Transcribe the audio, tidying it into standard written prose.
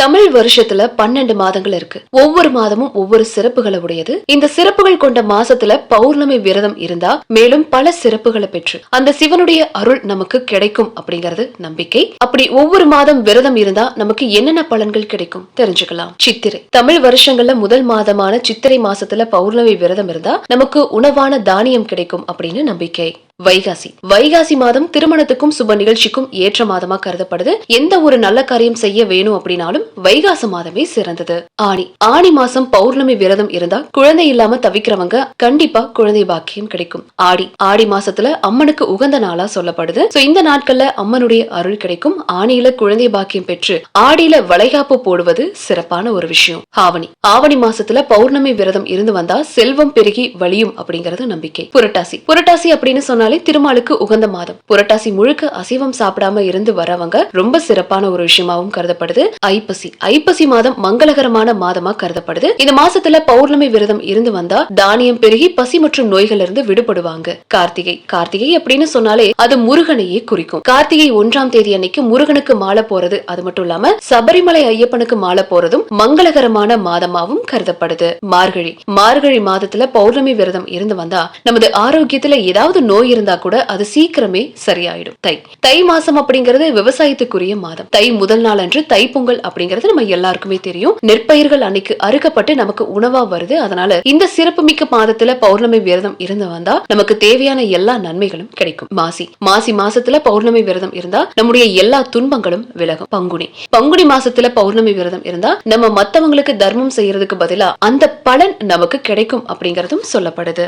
தமிழ் வருஷத்துல 12 மாதங்கள் இருக்கு. ஒவ்வொரு மாதமும் ஒவ்வொரு சிறப்புகளை உடையது. இந்த சிறப்புகள் கொண்ட மாசத்துல பௌர்ணமி விரதம் இருந்தா மேலும் பல சிறப்புகளை பெற்று அந்த சிவனுடைய அருள் நமக்கு கிடைக்கும் அப்படிங்கறது நம்பிக்கை. அப்படி ஒவ்வொரு மாதம் விரதம் இருந்தா நமக்கு என்னென்ன பலன்கள் கிடைக்கும் தெரிஞ்சுக்கலாம். சித்திரை தமிழ் வருஷங்கள்ல முதல் மாதமான சித்திரை மாசத்துல பௌர்ணமி விரதம் இருந்தா நமக்கு உணவான தானியம் கிடைக்கும் அப்படின்னு நம்பிக்கை. வைகாசி வைகாசி மாதம் திருமணத்துக்கும் சுப நிகழ்ச்சிக்கும் ஏற்ற மாதமா கருதப்படுது. எந்த ஒரு நல்ல காரியம் செய்ய வேணும் அப்படின்னாலும் வைகாசி மாதமே சிறந்தது. ஆணி ஆணி மாசம் பௌர்ணமி விரதம் இருந்தா குழந்தை இல்லாம தவிக்கிறவங்க கண்டிப்பா குழந்தை பாக்கியம் கிடைக்கும். ஆடி மாசத்துல அம்மனுக்கு உகந்த நாளா சொல்லப்படுது. இந்த நாட்கள்ல அம்மனுடைய அருள் கிடைக்கும். ஆணியில குழந்தை பாக்கியம் பெற்று ஆடியில வளைகாப்பு போடுவது சிறப்பான ஒரு விஷயம். ஆவணி மாசத்துல பௌர்ணமி விரதம் இருந்து வந்தா செல்வம் பெருகி வழியும் அப்படிங்கறது நம்பிக்கை. புரட்டாசி அப்படின்னு சொன்னாலே திருமாலுக்கு உகந்த மாதம். புரட்டாசி முழுக்க அசைவம் சாப்பிடாம இருந்து வரவங்க ரொம்ப சிறப்பான ஒரு விஷயமாவும் கருதப்படுது. ஐப்பசி மாதம் மங்களகரமான மாதமா கருதப்படுது. இந்த மாசத்துல பௌர்ணமி விரதம் இருந்து வந்தா தானியம் பெருகி பசி மற்றும் நோய்கள் இருந்து விடுபடுவாங்க. கார்த்திகை அப்படின்னு சொன்னாலே அது முருகனையே குறிக்கும். கார்த்திகை 1ஆம் தேதி அன்னைக்கு முருகனுக்கு மாலை போறது, அது மட்டும் இல்லாம சபரிமலை ஐயப்பனுக்கு மாலை போறதும் மங்களகரமான மாதமாவும் கருதப்படுது. மார்கழி மாதத்துல பௌர்ணமி விரதம் இருந்து வந்தா நமது ஆரோக்கியத்துல ஏதாவது நோய் இருந்தா கூட அது சீக்கிரமே சரியாயிடும். தை மாசம் அப்படிங்கிறது விவசாயத்துக்குரிய மாதம். தை முதல் நாள் அன்று தை பொங்கல் அப்படிங்கிறது நம்ம எல்லாருக்குமே தெரியும். நெற்பயிர்கள் அன்னைக்கு அறுக்கப்பட்டு நமக்கு உணவா வருது. அதனால இந்த சிறப்புமிக்க மாதத்துல பௌர்ணமி விரதம் இருந்து வந்தா நமக்கு தேவையான எல்லா நன்மைகளும் கிடைக்கும். மாசி மாசத்துல பௌர்ணமி விரதம் இருந்தா நம்முடைய எல்லா துன்பங்களும் விலகும். பங்குனி மாசத்துல பௌர்ணமி விரதம் இருந்தா நம்ம மத்தவங்களுக்கு தர்மம் செய்யறதுக்கு பதிலா அந்த பலன் நமக்கு கிடைக்கும் அப்படிங்கறதும் சொல்லப்படுது.